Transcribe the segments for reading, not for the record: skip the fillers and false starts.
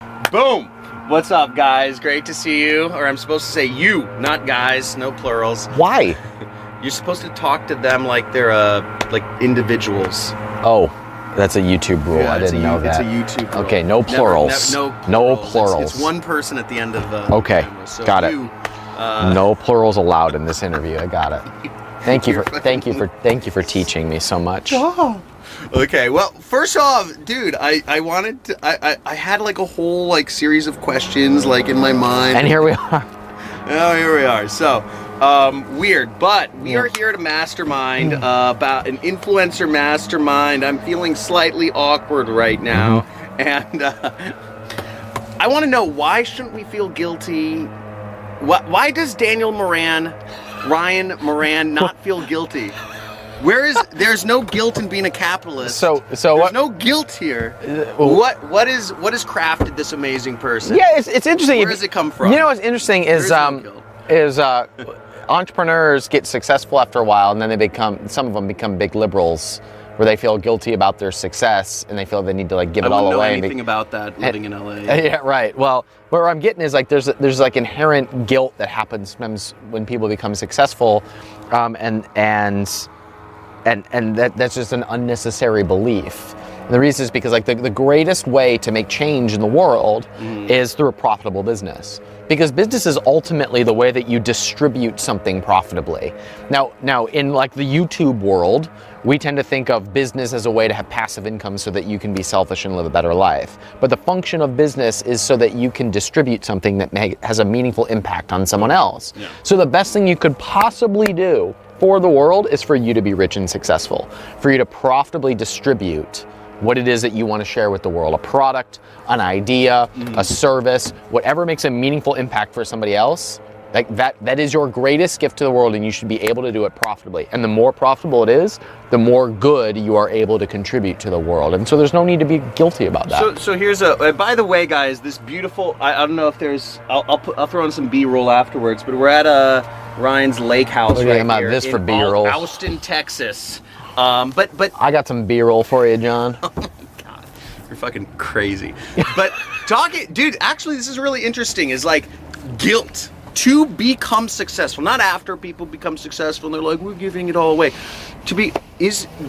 Boom! What's up, guys? Great to see you. Or I'm supposed to say you, not guys, no plurals. Why? You're supposed to talk to them like they're like individuals. Oh, that's a YouTube rule. Yeah, I didn't know that. It's a YouTube rule. Okay, no plurals. No plurals. It's one person at the end of the camera, so got it. You, no plurals allowed in this interview. I got it. Thank you for teaching me so much. Oh. Okay, well, first off, dude, I wanted to, I had like a whole like series of questions like in my mind. And here we are. Oh, here we are. So, weird, but we are here to mastermind about an influencer mastermind. I'm feeling slightly awkward right now, and I want to know, why shouldn't we feel guilty? Why does Ryan Moran not feel guilty? There's no guilt in being a capitalist. So there's no guilt here. What is crafted this amazing person? Yeah, it's interesting. Where does it come from? You know what's interesting is entrepreneurs get successful after a while, and then some of them become big liberals, where they feel guilty about their success and they feel they need to like give it all away. I don't know anything about that living in LA. Yeah, right. Well, where I'm getting is like there's like inherent guilt that happens sometimes when people become successful, and that's just an unnecessary belief. And the reason is because like the greatest way to make change in the world is through a profitable business. Because business is ultimately the way that you distribute something profitably. Now in like the YouTube world, we tend to think of business as a way to have passive income so that you can be selfish and live a better life. But the function of business is so that you can distribute something that has a meaningful impact on someone else. Yeah. So the best thing you could possibly do for the world is for you to be rich and successful, for you to profitably distribute what it is that you want to share with the world, a product, an idea, a service, whatever makes a meaningful impact for somebody else. Like that is your greatest gift to the world, and you should be able to do it profitably. And the more profitable it is, the more good you are able to contribute to the world. And so there's no need to be guilty about that. So here's by the way, guys, this beautiful, I don't know if there's, I'll throw in some B-roll afterwards, but we're at Ryan's lake house right here this for in B-roll. Austin, Texas. But I got some B-roll for you, John. Oh God, you're fucking crazy. But dude, actually this is really interesting, is like guilt to become successful, not after people become successful and they're like, we're giving it all away. Do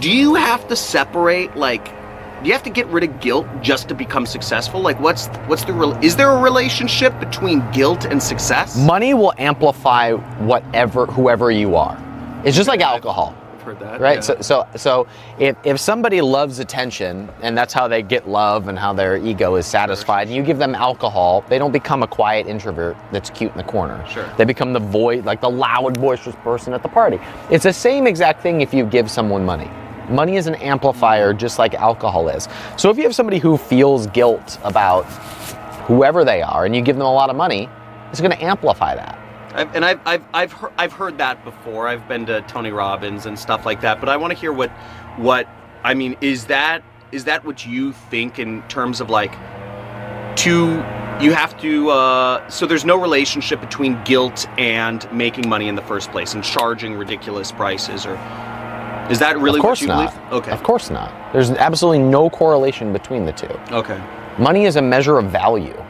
you have to separate, like, do you have to get rid of guilt just to become successful? Like, is there a relationship between guilt and success? Money will amplify whoever you are. It's just like alcohol. Heard that, right? Yeah. So if somebody loves attention, and that's how they get love and how their ego is satisfied, and you give them alcohol, they don't become a quiet introvert that's cute in the corner. Sure. They become the loud, boisterous person at the party. It's the same exact thing if you give someone money. Money is an amplifier, just like alcohol is. So if you have somebody who feels guilt about whoever they are, and you give them a lot of money, it's going to amplify that. I've heard that before. I've been to Tony Robbins and stuff like that. But I want to hear what I mean. Is that what you think in terms of like you have to? So there's no relationship between guilt and making money in the first place and charging ridiculous prices, or is that really what you believe? Okay. Of course not. There's absolutely no correlation between the two. Okay. Money is a measure of value.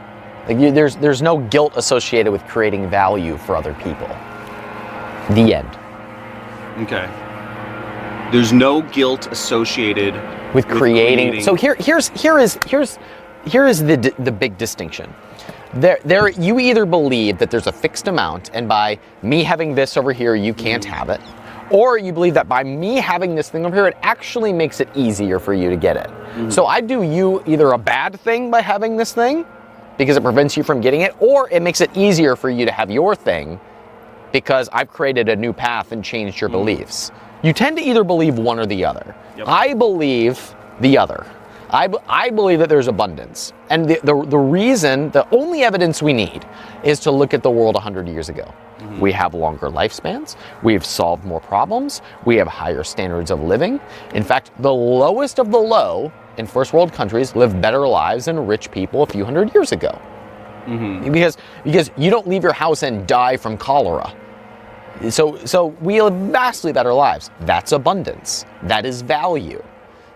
Like there's no guilt associated with creating value for other people. The end. Okay. There's no guilt associated with creating. So here is the big distinction. There you either believe that there's a fixed amount, and by me having this over here, you can't have it, or you believe that by me having this thing over here, it actually makes it easier for you to get it. So I do you either a bad thing by having this thing, because it prevents you from getting it, or it makes it easier for you to have your thing because I've created a new path and changed your beliefs. You tend to either believe one or the other. Yep. I believe the other. I believe that there's abundance. And the only evidence we need is to look at the world 100 years ago. We have longer lifespans, we've solved more problems, we have higher standards of living. In fact, the lowest of the low in first world countries live better lives than rich people a few hundred years ago. Because you don't leave your house and die from cholera. So we live vastly better lives. That's abundance. That is value.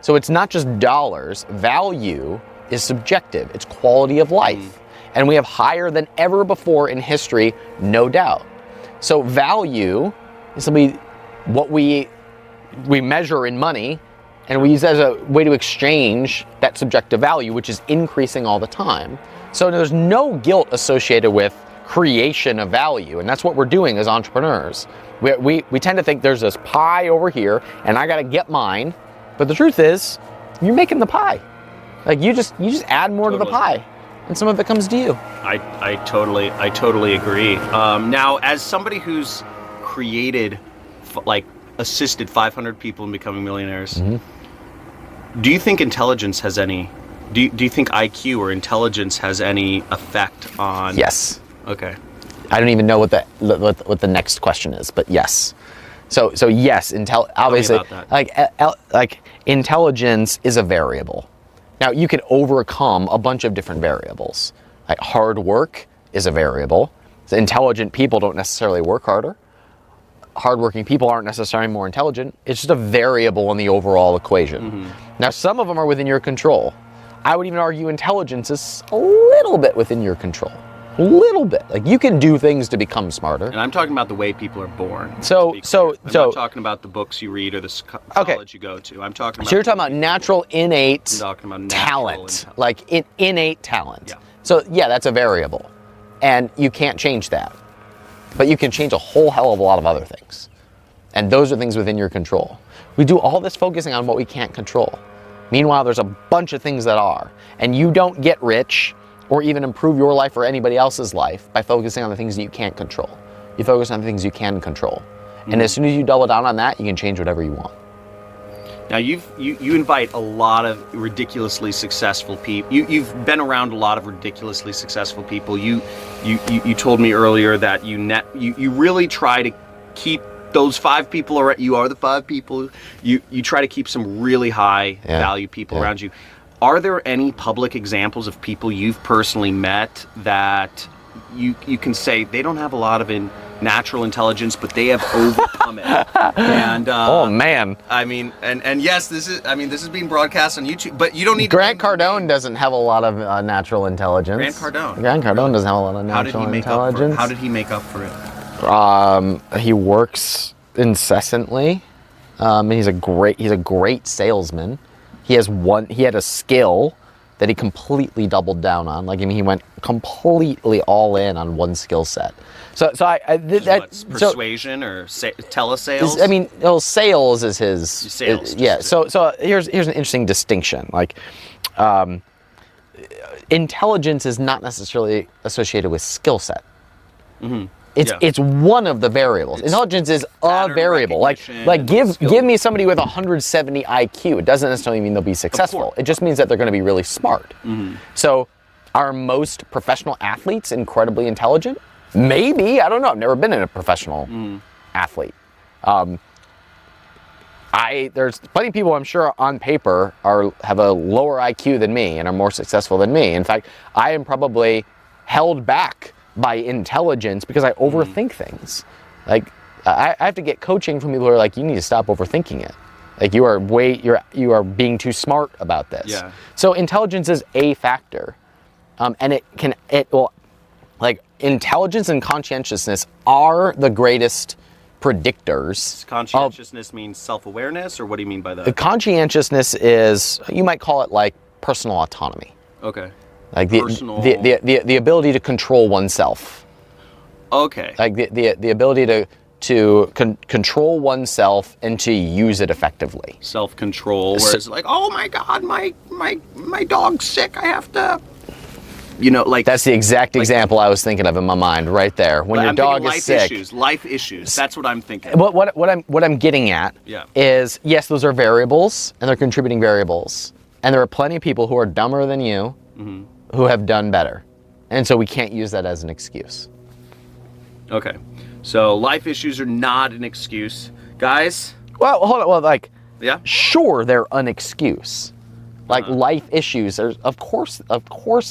So it's not just dollars. Value is subjective. It's quality of life. And we have higher than ever before in history, no doubt. So value is simply what we measure in money, and we use it as a way to exchange that subjective value, which is increasing all the time. So there's no guilt associated with creation of value, and that's what we're doing as entrepreneurs. We tend to think there's this pie over here, and I got to get mine. But the truth is, you're making the pie. Like you just add more to the pie, and some of it comes to you. I totally agree. Now, as somebody who's created, assisted 500 people in becoming millionaires, do you think intelligence has any? Do you think IQ or intelligence has any effect on? Yes. Okay. I don't even know what the next question is, but yes. So yes, obviously, like intelligence is a variable. Now you can overcome a bunch of different variables. Like hard work is a variable. So intelligent people don't necessarily work harder. Hardworking people aren't necessarily more intelligent. It's just a variable in the overall equation. Now some of them are within your control. I would even argue intelligence is a little bit within your control. A little bit. Like you can do things to become smarter. And I'm talking about the way people are born. I'm not talking about the books you read or the college you go to. I'm talking about. So you're talking about natural, innate talent, like innate talent. Yeah. So yeah, that's a variable, and you can't change that, but you can change a whole hell of a lot of other things, and those are things within your control. We do all this focusing on what we can't control. Meanwhile, there's a bunch of things that are, and you don't get rich or even improve your life or anybody else's life by focusing on the things that you can't control. You focus on the things you can control. And as soon as you double down on that, you can change whatever you want. Now you invite a lot of ridiculously successful people. You've been around a lot of ridiculously successful people. You told me earlier that you really try to keep those 5 people, or you are the 5 people. You try to keep some really high value people around you. Are there any public examples of people you've personally met that you can say they don't have a lot of natural intelligence, but they have overcome it? And oh man, I mean, and yes, this is being broadcast on YouTube, but you don't need. Grant Cardone doesn't have a lot of natural intelligence. Grant Cardone doesn't have a lot of natural intelligence. How did he make up for it? He works incessantly. He's a great salesman. He had a skill that he completely doubled down on. He went completely all in on one skill set. So persuasion or telesales? Sales is his. Sales. So here's an interesting distinction. Intelligence is not necessarily associated with skill set. It's one of the variables. Intelligence is a variable. Give me somebody with 170 IQ. It doesn't necessarily mean they'll be successful. It just means that they're going to be really smart. So are most professional athletes incredibly intelligent? Maybe. I don't know. I've never been a professional athlete. There's plenty of people I'm sure on paper have a lower IQ than me and are more successful than me. In fact, I am probably held back by intelligence because I overthink things. I have to get coaching from people who are like, you need to stop overthinking it. You are being too smart about this. Yeah. So intelligence is a factor, and intelligence and conscientiousness are the greatest predictors. Conscientiousness means self-awareness, or what do you mean by that? The conscientiousness is, you might call it personal autonomy. Okay. The ability to control oneself. Okay. The ability to control oneself and to use it effectively. Self-control, where it's oh my God, my dog's sick. I have to. That's the exact example I was thinking of in my mind right there. When your dog is sick. Life issues. That's what I'm thinking. What I'm getting at is, yes, those are variables and they're contributing variables, and there are plenty of people who are dumber than you. Who have done better. And so we can't use that as an excuse. Okay. So life issues are not an excuse. Guys? Well, hold on. Sure, they're an excuse. Life issues, of course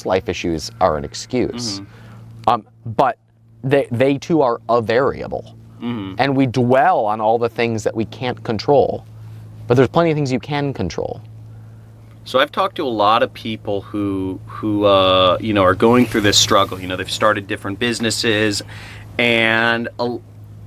life issues are an excuse. But they too are a variable. And we dwell on all the things that we can't control. But there's plenty of things you can control. So I've talked to a lot of people who you know, are going through this struggle. You know, they've started different businesses, and a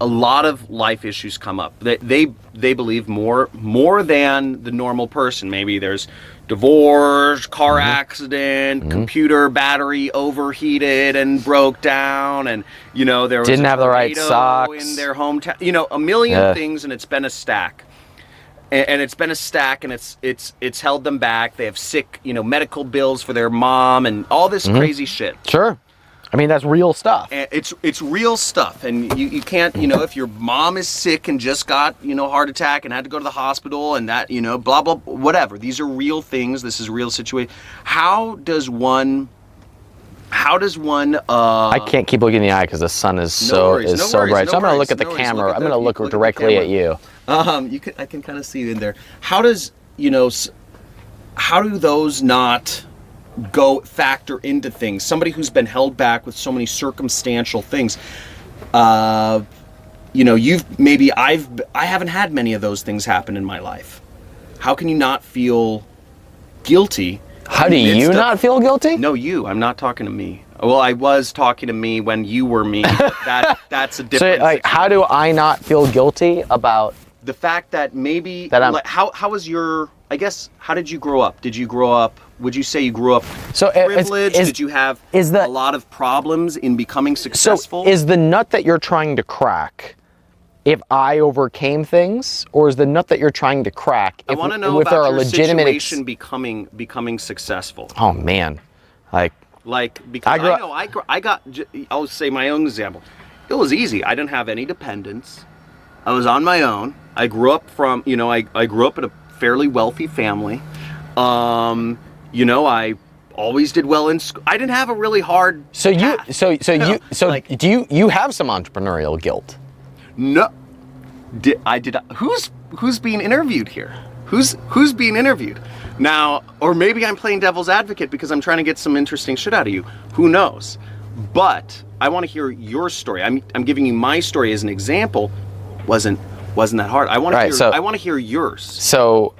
lot of life issues come up. They believe more than the normal person. Maybe there's divorce, car accident, computer battery overheated and broke down, and you know, there was Didn't a have the right tornado socks in their hometown. You know, a million things, and it's been a stack. And it's been a stack, and it's held them back. They have sick, you know, medical bills for their mom and all this crazy shit. Sure. I mean, that's real stuff. And it's real stuff, and you can't, you know, if your mom is sick and just got, you know, heart attack and had to go to the hospital and that, you know, blah blah, whatever. These are real things. This is a real situation. How does one I can't keep looking in the eye because the sun is so bright. So I'm going to look at the camera. I'm going to look directly at you. I can kind of see you in there. How does, you know, how do those not factor into things? Somebody who's been held back with so many circumstantial things. You know, I haven't had many of those things happen in my life. How can you not feel guilty? How do you not feel guilty? No, you. I'm not talking to me. Well, I was talking to me when you were me. That's a different. So, like, how do I not feel guilty about the fact that maybe that like, how was your? I guess, how did you grow up? Did you grow up? Would you say you grew up privileged? Did you have a lot of problems in becoming successful? So, is the nut that you're trying to crack? If I overcame things, or is the nut that you're trying to crack? I want to know about your situation becoming successful. Oh man, because I'll say my own example. It was easy. I didn't have any dependents. I was on my own. I grew up I grew up in a fairly wealthy family. You know, I always did well in school. I didn't have a really hard path. Do you have some entrepreneurial guilt? No, who's being interviewed here? Who's being interviewed now? Or maybe I'm playing devil's advocate because I'm trying to get some interesting shit out of you. Who knows? But I want to hear your story. I'm giving you my story as an example. Wasn't that hard? I want to hear yours. So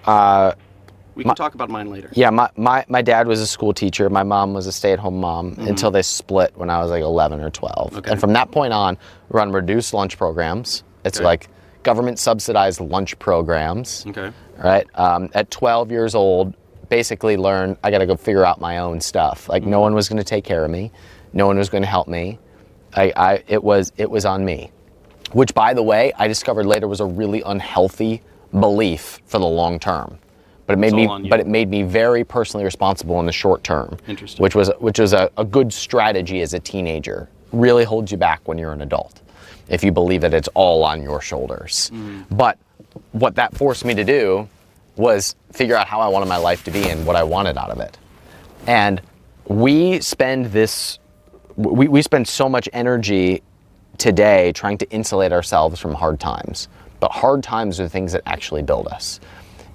we can talk about mine later. Yeah, my dad was a school teacher. My mom was a stay-at-home mom until they split when I was like 11 or 12. Okay. And from that point on, we run reduced lunch programs. It's like government subsidized lunch programs. Okay. Right. At 12 years old, basically learned I got to go figure out my own stuff. Like no one was going to take care of me. No one was going to help me. It was on me. Which, by the way, I discovered later was a really unhealthy belief for the long term. But it made me very personally responsible in the short term. Interesting. Which was a good strategy as a teenager. Really holds you back when you're an adult, if you believe that it's all on your shoulders. But what that forced me to do was figure out how I wanted my life to be and what I wanted out of it. And we spend so much energy today trying to insulate ourselves from hard times. But hard times are the things that actually build us.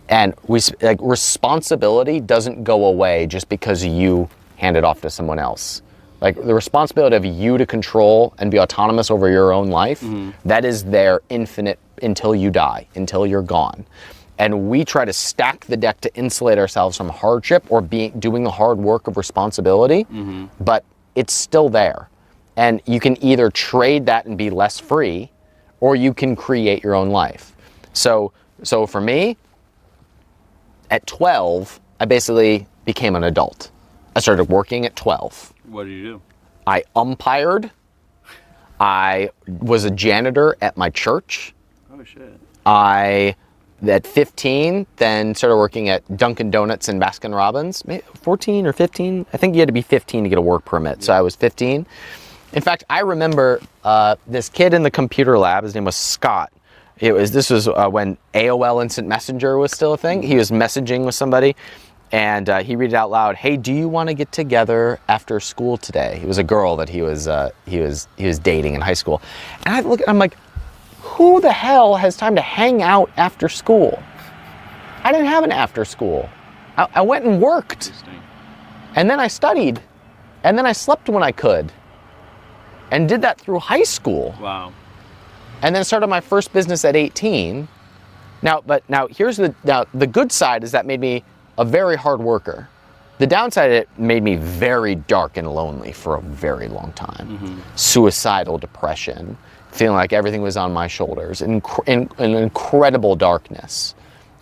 And responsibility doesn't go away just because you hand it off to someone else. Like the responsibility of you to control and be autonomous over your own life, that is there infinite until you die, until you're gone. And we try to stack the deck to insulate ourselves from hardship or doing the hard work of responsibility, but it's still there. And you can either trade that and be less free, or you can create your own life. So for me, at 12, I basically became an adult. I started working at 12. What did you do? I umpired. I was a janitor at my church. Oh, shit. At 15, then started working at Dunkin' Donuts and Baskin Robbins. Maybe 14 or 15. I think you had to be 15 to get a work permit, yeah. So I was 15. In fact, I remember this kid in the computer lab. His name was Scott. This was when AOL Instant Messenger was still a thing. He was messaging with somebody, and he read it out loud. Hey, do you want to get together after school today? It was a girl that he was dating in high school, and I look, I'm like, who the hell has time to hang out after school? I didn't have an after school. I went and worked, and then I studied, and then I slept when I could, and did that through high school. Wow. And then started my first business at 18. Now, here's the good side is that made me a very hard worker. The downside, it made me very dark and lonely for a very long time. Suicidal depression, feeling like everything was on my shoulders, in an incredible darkness,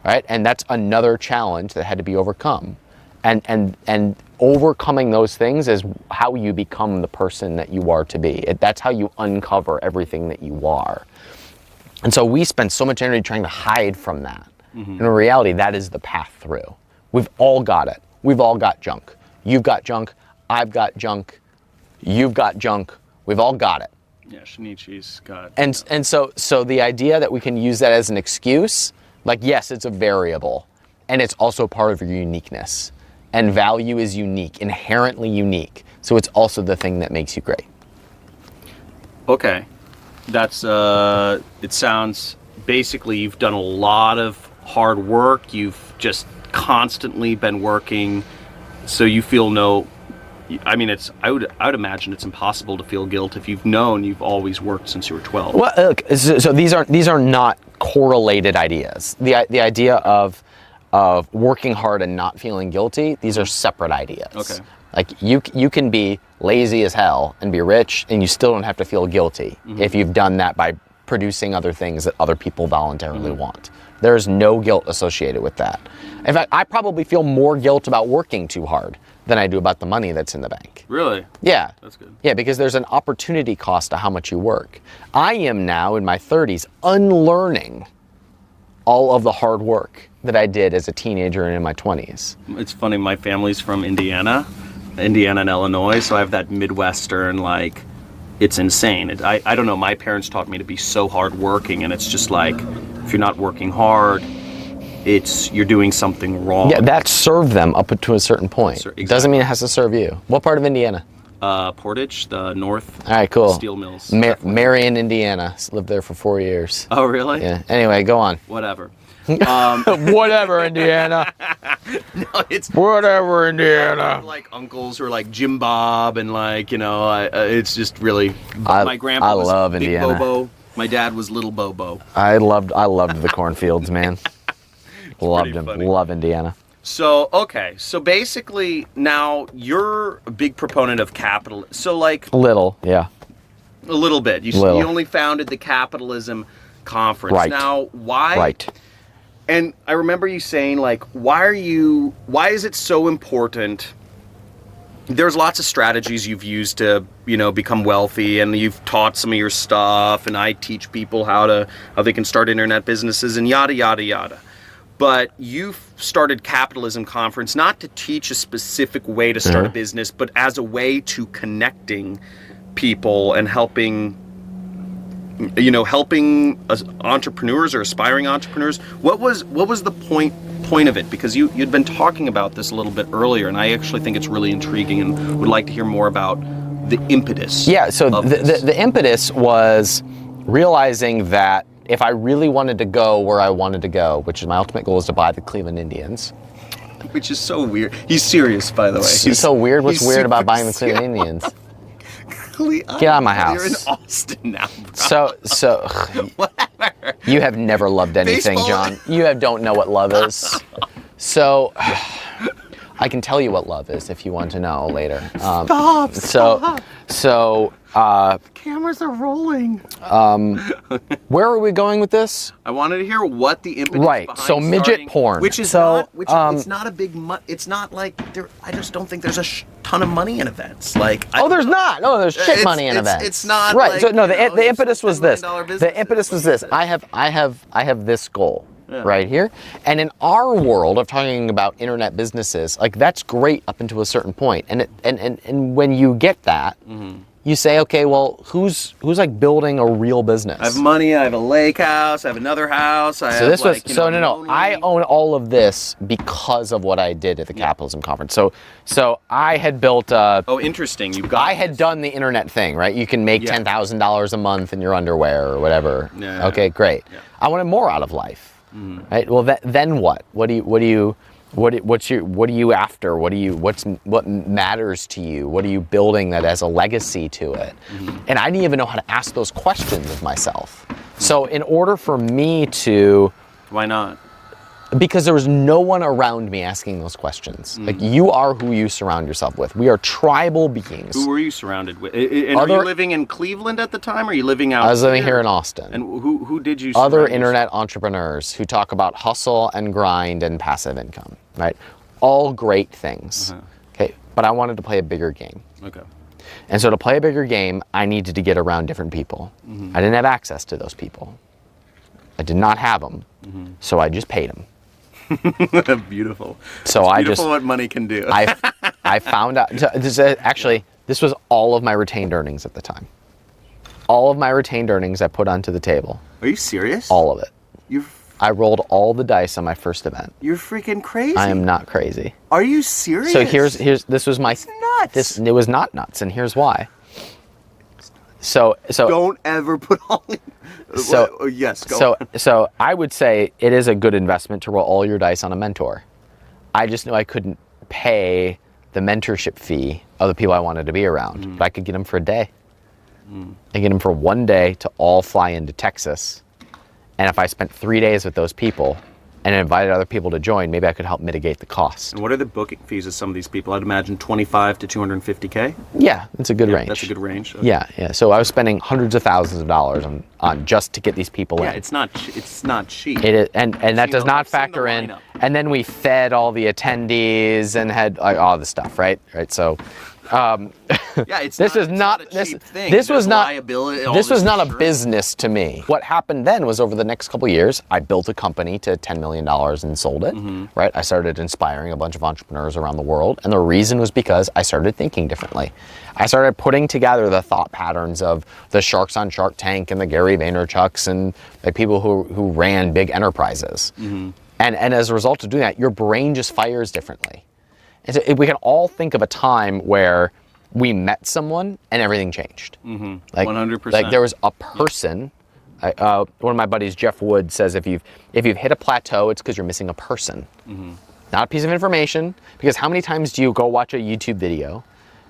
right? And that's another challenge that had to be overcome. And overcoming those things is how you become the person that you are to be. That's how you uncover everything that you are. And so we spend so much energy trying to hide from that. In reality, that is the path through. We've all got it. We've all got junk. You've got junk. I've got junk. You've got junk. We've all got it. Yeah, Shinichi's got. And so the idea that we can use that as an excuse, like, yes, it's a variable, and it's also part of your uniqueness. And value is unique, inherently unique. So it's also the thing that makes you great. Okay. That's, it sounds, basically you've done a lot of hard work. You've just constantly been working. So you feel I mean, I would imagine it's impossible to feel guilt if you've known you've always worked since you were 12. Well, look, so these are not correlated ideas. The idea of working hard and not feeling guilty, these are separate ideas. Okay. Like you can be lazy as hell and be rich, and you still don't have to feel guilty if you've done that by producing other things that other people voluntarily want. There is no guilt associated with that. In fact, I probably feel more guilt about working too hard than I do about the money that's in the bank. Really? Yeah. That's good. Yeah, because there's an opportunity cost to how much you work. I am now in my 30s unlearning all of the hard work that I did as a teenager and in my 20s. It's funny, my family's from Indiana and Illinois, so I have that Midwestern, like, it's insane. I don't know, my parents taught me to be so hardworking, and it's just like, if you're not working hard, you're doing something wrong. Yeah, that served them up to a certain point. Exactly. Doesn't mean it has to serve you. What part of Indiana? Portage, the north. All right, cool. Steel mills. Marion, Indiana. Lived there for 4 years. Oh, really? Yeah. Anyway, go on. Whatever. Whatever, Indiana. No, it's whatever, Indiana. Like uncles who are like Jim Bob, and like, you know, it's just really. My grandpa was love Big Indiana. Bobo. My dad was Little Bobo. I loved the cornfields, man. Loved them. Funny. Love Indiana. So, okay. So basically now you're a big proponent of capital. So like Yeah. a little bit. You only founded the capitalism conference. Right. Now, why? Right. And I remember you saying, like, why is it so important? There's lots of strategies you've used to, you know, become wealthy, and you've taught some of your stuff, and I teach people how they can start internet businesses and yada, yada, yada. But you've started Capitalism Conference not to teach a specific way to start a business, but as a way to connecting people and helping entrepreneurs or aspiring entrepreneurs. What was the point of it? Because you'd been talking about this a little bit earlier, and I actually think it's really intriguing and would like to hear more about the impetus. Yeah, so the impetus was realizing that if I really wanted to go where I wanted to go, which is my ultimate goal is to buy the Cleveland Indians. Which is so weird. He's serious, by the way. He's so weird. What's weird about buying the Cleveland Indians? Get out of my house. You're in Austin now, bro. So Whatever. You have never loved anything, Baseball. John. You don't know what love is. So I can tell you what love is if you want to know later. Stop. Cameras are rolling. Where are we going with this? I wanted to hear what the impetus Right. behind So midget starting, porn. which is it's not a big. It's not like there. I just don't think there's a ton of money in events. Like There's not. No, there's shit money in events. It's not right. Like, so no, the it's impetus was this. $10 million The impetus was this. I have this goal. Yeah. Right here. And in our world of talking about internet businesses, like that's great up until a certain point. And when you get that, you say, okay, well, who's like building a real business? I have money. I have a lake house. I have another house. I own all of this because of what I did at the Capitalism Conference. So I had built. Oh, interesting. I had done the internet thing, right? You can make $10,000 a month in your underwear or whatever. Yeah. Okay, great. Yeah. I wanted more out of life. Right. Well, then what? What are you after? What matters to you? What are you building that has a legacy to it? And I didn't even know how to ask those questions of myself. So in order for me to, why not? Because there was no one around me asking those questions. Like, you are who you surround yourself with. We are tribal beings. Who were you surrounded with? And are you living in Cleveland at the time, or are you living out I was living here in Austin. And who did you Other internet entrepreneurs who talk about hustle and grind and passive income, right? All great things. Okay, but I wanted to play a bigger game. Okay. And so to play a bigger game, I needed to get around different people. I didn't have access to those people. I did not have them, so I just paid them. Beautiful. So it's I beautiful just what money can do. I found out. This was all of my retained earnings at the time. All of my retained earnings I put onto the table. Are you serious? All of it. You're I rolled all the dice on my first event. You're freaking crazy. I am not crazy. Are you serious? So here's this was my nuts. It was not nuts, and here's why. So don't ever put all in. Yes, go on. So I would say it is a good investment to roll all your dice on a mentor. I just knew I couldn't pay the mentorship fee of the people I wanted to be around, but I could get them for a day. I get them for one day to all fly into Texas, and if I spent 3 days with those people and invited other people to join, maybe I could help mitigate the cost. And what are the booking fees of some of these people? I'd imagine 25 to 250K. Yeah, it's a good range. That's a good range. Okay. Yeah. So I was spending hundreds of thousands of dollars on just to get these people in. Yeah, it's not cheap. It is, and that does not factor in. And then we fed all the attendees and had like all the stuff, right? So. Yeah, this was not a business to me. What happened then was over the next couple of years, I built a company to $10 million and sold it, right? I started inspiring a bunch of entrepreneurs around the world. And the reason was because I started thinking differently. I started putting together the thought patterns of the sharks on Shark Tank and the Gary Vaynerchuks and the people who ran big enterprises. And as a result of doing that, your brain just fires differently. And so we can all think of a time where we met someone and everything changed. Like 100%. Like there was a person. One of my buddies, Jeff Wood, says if you've hit a plateau, it's because you're missing a person, not a piece of information. Because how many times do you go watch a YouTube video,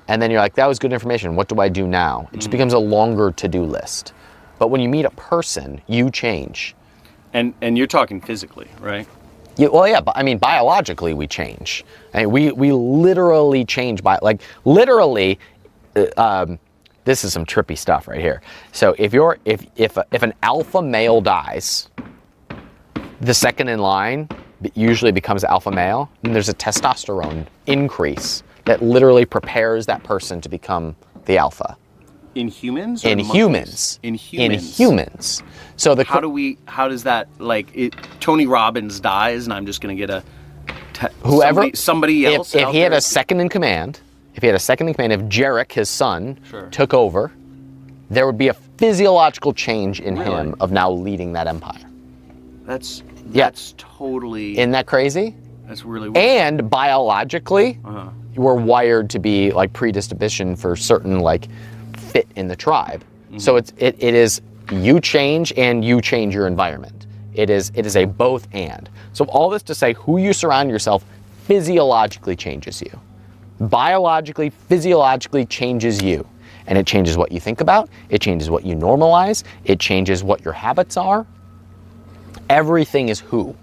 and then you're like, that was good information. What do I do now? It just becomes a longer to-do list. But when you meet a person, you change. And you're talking physically, right? Yeah, well, yeah, but I mean, biologically we change. I mean, we literally change literally. This is some trippy stuff right here. So if an alpha male dies, the second in line usually becomes alpha male, and there's a testosterone increase that literally prepares that person to become the alpha. In humans? In humans. In humans. So how does that, Tony Robbins dies and I'm just going to get somebody else? If he had a second in command, if Jarek, his son, took over, there would be a physiological change in him of now leading that empire. That's totally... Isn't that crazy? That's really weird. And biologically, we're wired to be predispositioned for certain fit in the tribe. So it is you change and you change your environment. It is a both and. So all this to say, who you surround yourself physiologically changes you. Biologically, physiologically changes you. And it changes what you think about, it changes what you normalize, it changes what your habits are. Everything is who.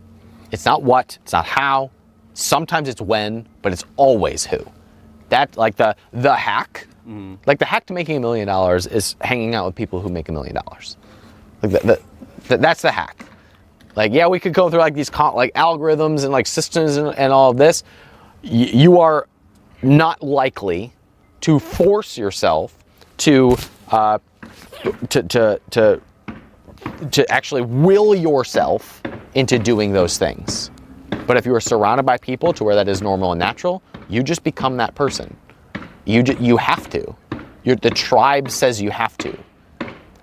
It's not what, it's not how. Sometimes it's when, but it's always who. That the hack. The hack to making $1 million is hanging out with people who make $1 million. That's the hack. We could go through these algorithms and systems and all of this. You are not likely to force yourself to actually will yourself into doing those things. But if you are surrounded by people to where that is normal and natural, you just become that person. You have to. The tribe says you have to.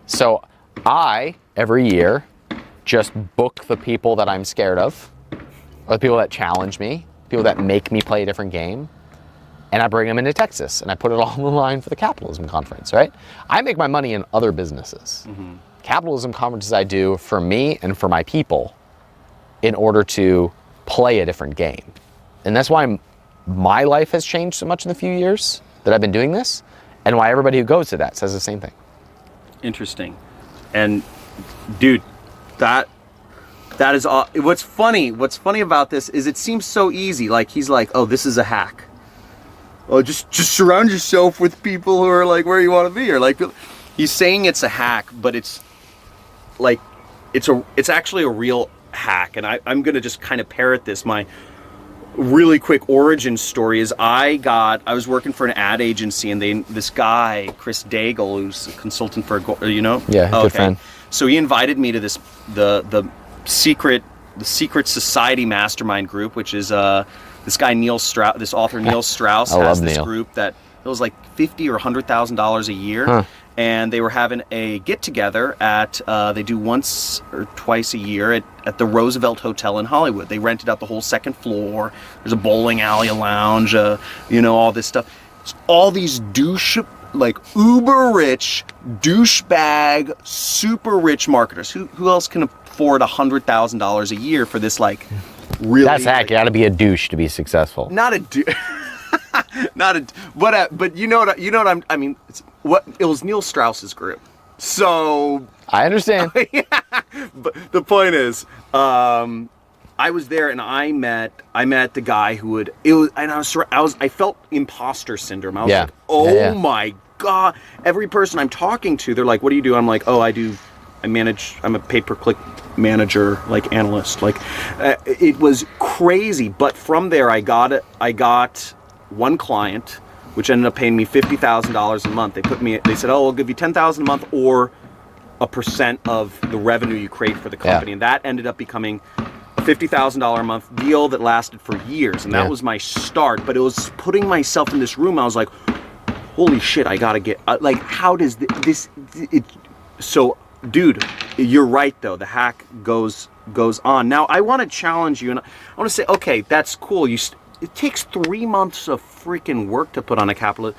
So I, every year, just book the people that I'm scared of, or the people that challenge me, people that make me play a different game, and I bring them into Texas, and I put it all on the line for the capitalism conference, right? I make my money in other businesses. Capitalism conferences I do for me and for my people in order to play a different game. And that's why my life has changed so much in the few years that I've been doing this, and why everybody who goes to that says the same thing. Interesting. And dude, that That is all. What's funny about this is it seems so easy. Like he's like, oh, this is a hack. Oh, just surround yourself with people who are like where you want to be, or like he's saying it's a hack, but it's like it's actually a real hack. And I'm gonna just kind of parrot this. My really quick origin story is I was working for an ad agency, and this guy Chris Daigle, who's a consultant for good friend. So he invited me to the secret society mastermind group, which is this guy Neil Strauss, this author Neil Strauss has this group that it was like $50,000 or $100,000 a year, and they were having a get together at they do once or twice a year at the Roosevelt Hotel in Hollywood. They rented out the whole second floor. There's a bowling alley, a lounge, all this stuff. It's all these like uber rich, douchebag, super rich marketers. Who else can afford $100,000 a year for this like really? That's hack. You got to be a douche to be successful. Not a douche. But you know what I mean. It was Neil Strauss's group, so I understand. Yeah, but the point is, I was there and I met the guy who I felt imposter syndrome. I was like, oh my God. Every person I'm talking to, they're like, what do you do? I'm like, oh, I'm a pay-per-click manager, like analyst. Like, it was crazy. But from there, I got one client, which ended up paying me $50,000 a month. They said, oh, we'll give you $10,000 a month or a percent of the revenue you create for the company. And that ended up becoming a $50,000 a month deal that lasted for years. And that was my start. But it was putting myself in this room. I was like, holy shit, I gotta get, like, how does so, dude, you're right though, the hack goes on. Now, I wanna challenge you, and I wanna say, okay, that's cool, it takes 3 months of freaking work to put on a capital.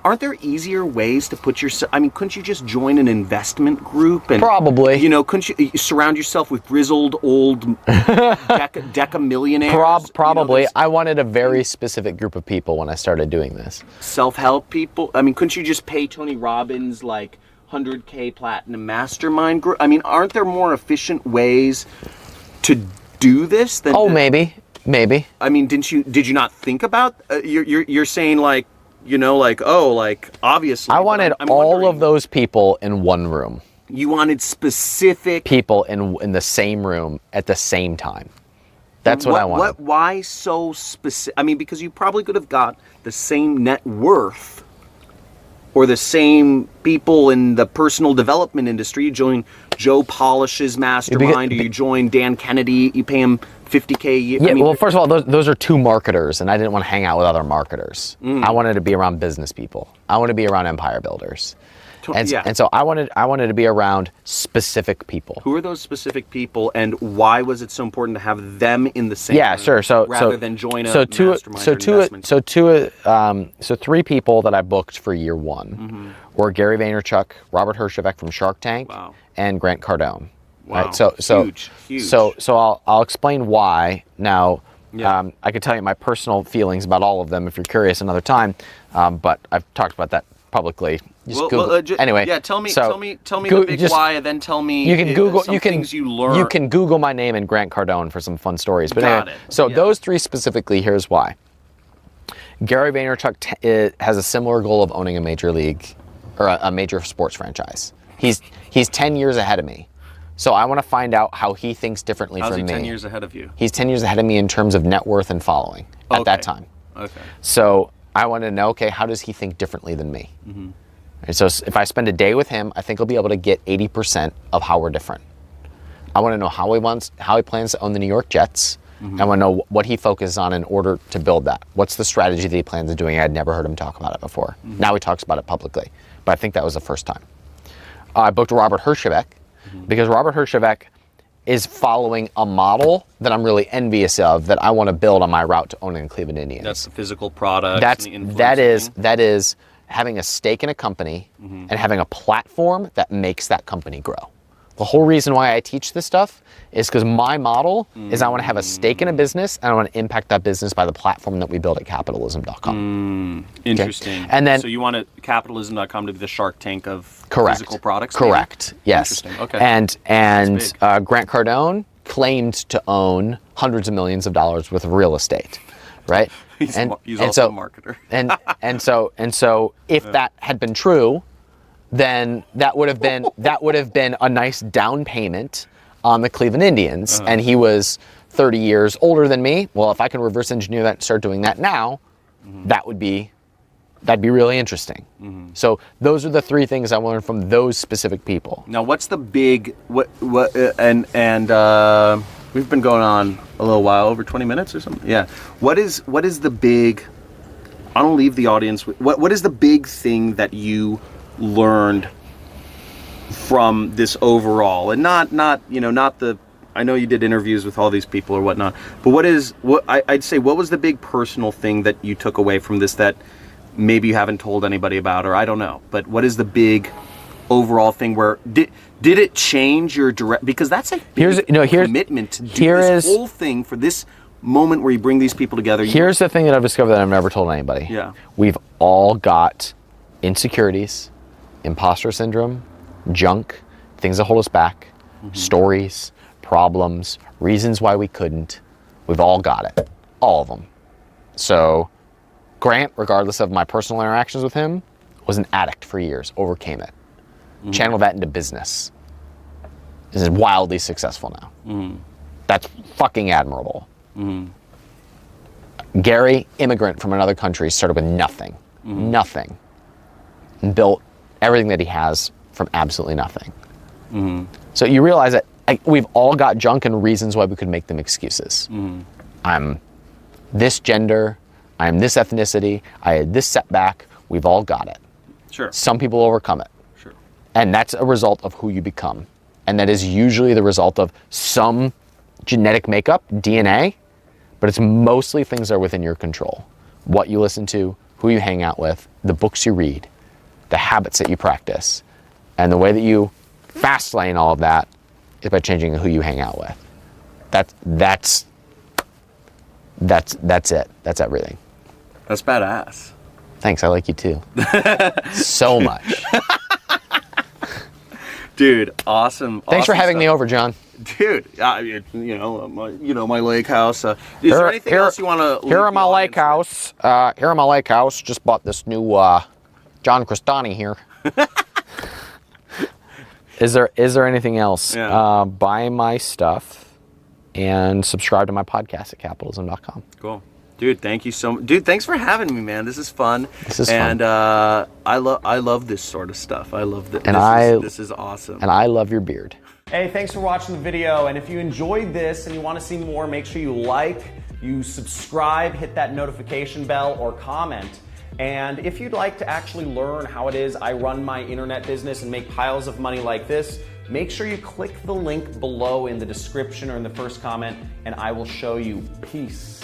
Aren't there easier ways to put yourself? I mean, couldn't you just join an investment group and probably? Couldn't you surround yourself with grizzled old deca millionaires? Probably. I wanted a very specific group of people when I started doing this. Self-help people. I mean, couldn't you just pay Tony Robbins like 100K platinum mastermind group? I mean, aren't there more efficient ways to do this than? Oh, maybe. I mean, did you not think about? You're saying like, obviously. I wanted all of those people in one room. You wanted specific people in the same room at the same time. That's what I wanted. Why so specific? I mean, because you probably could have got the same net worth or the same people in the personal development industry. You join Joe Polish's mastermind, or you join Dan Kennedy, you pay him $50K a year. Yeah, well, first of all, those are two marketers, and I didn't want to hang out with other marketers. I wanted to be around business people. I wanted to be around empire builders. And so I wanted to be around specific people. Who are those specific people, and why was it so important to have them in the same room, sure. rather than join a mastermind So three people that I booked for year one were Gary Vaynerchuk, Robert Herjavec from Shark Tank, and Grant Cardone. Wow. Right? So huge. So I'll explain why now. I could tell you my personal feelings about all of them if you're curious another time, but I've talked about that publicly. Anyway, tell me the big why, and then tell me you can Google things you learn. You can Google my name and Grant Cardone for some fun stories. But those three specifically, here's why. Gary Vaynerchuk has a similar goal of owning a major league or a major sports franchise. He's 10 years ahead of me. So I want to find out how he thinks differently from me. How's he 10 years ahead of you? He's 10 years ahead of me in terms of net worth and following at that time. Okay. So I want to know, how does he think differently than me? And so if I spend a day with him, I think I'll be able to get 80% of how we're different. I want to know how he plans to own the New York Jets. I want to know what he focuses on in order to build that. What's the strategy that he plans on doing? I had never heard him talk about it before. Now he talks about it publicly, but I think that was the first time. I booked Robert Herjavec because Robert Herjavec is following a model that I'm really envious of, that I want to build on my route to owning the Cleveland Indians. That's the physical product. That is having a stake in a company and having a platform that makes that company grow. The whole reason why I teach this stuff is because my model is I want to have a stake in a business, and I want to impact that business by the platform that we build at capitalism.com. Interesting. Okay? And then, so you want capitalism.com to be the Shark Tank of correct. physical products? Correct. Maybe? Yes. Interesting. Okay. And Grant Cardone claimed to own hundreds of millions of dollars worth of real estate, right? He's also a marketer. and so if that had been true, then that would have been a nice down payment on the Cleveland Indians. And he was 30 years older than me. Well, if I can reverse engineer that and start doing that now, that'd be really interesting. So those are the three things I learned from those specific people. Now, what's the big we've been going on a little while, over 20 minutes or something. Yeah. What is the big? I don't leave the audience with what is the big thing that you learned from this overall, and not the. I know you did interviews with all these people or whatnot, but I'd say what was the big personal thing that you took away from this that maybe you haven't told anybody about, or I don't know, but what is the big overall thing where did it change your direct, because that's a big commitment to do this whole thing for this moment where you bring these people together. Here's the thing that I've discovered that I've never told anybody. Yeah. We've all got insecurities, imposter syndrome, junk, things that hold us back, stories, problems, reasons why we couldn't. We've all got it. All of them. So Grant, regardless of my personal interactions with him, was an addict for years, overcame it. Channeled that into business. Is wildly successful now. That's fucking admirable. Gary, immigrant from another country, started with nothing. Nothing. And built everything that he has from absolutely nothing. So you realize that we've all got junk and reasons why we could make them excuses. I'm this gender, I'm this ethnicity, I had this setback, we've all got it. Sure. Some people overcome it. Sure. And that's a result of who you become. And that is usually the result of some genetic makeup, DNA, but it's mostly things that are within your control. What you listen to, who you hang out with, the books you read, the habits that you practice. And the way that you fast lane all of that is by changing who you hang out with. That's it. That's everything. That's badass. Thanks, I like you too. So much. Dude, awesome. Thanks for having me over, John. Dude, my lake house. Is there anything else you want to? Here at my lake house. Here at my lake house. Just bought this new John Crestani here. Is there anything else? Yeah. Buy my stuff and subscribe to my podcast at capitalism.com. Cool. Dude, thank you so much. Dude, thanks for having me, man. This is fun. This is fun. And I love this sort of stuff. I love that. This is awesome. And I love your beard. Hey, thanks for watching the video. And if you enjoyed this and you want to see more, make sure you like, you subscribe, hit that notification bell, or comment. And if you'd like to actually learn how it is I run my internet business and make piles of money like this, make sure you click the link below in the description or in the first comment, and I will show you. Peace.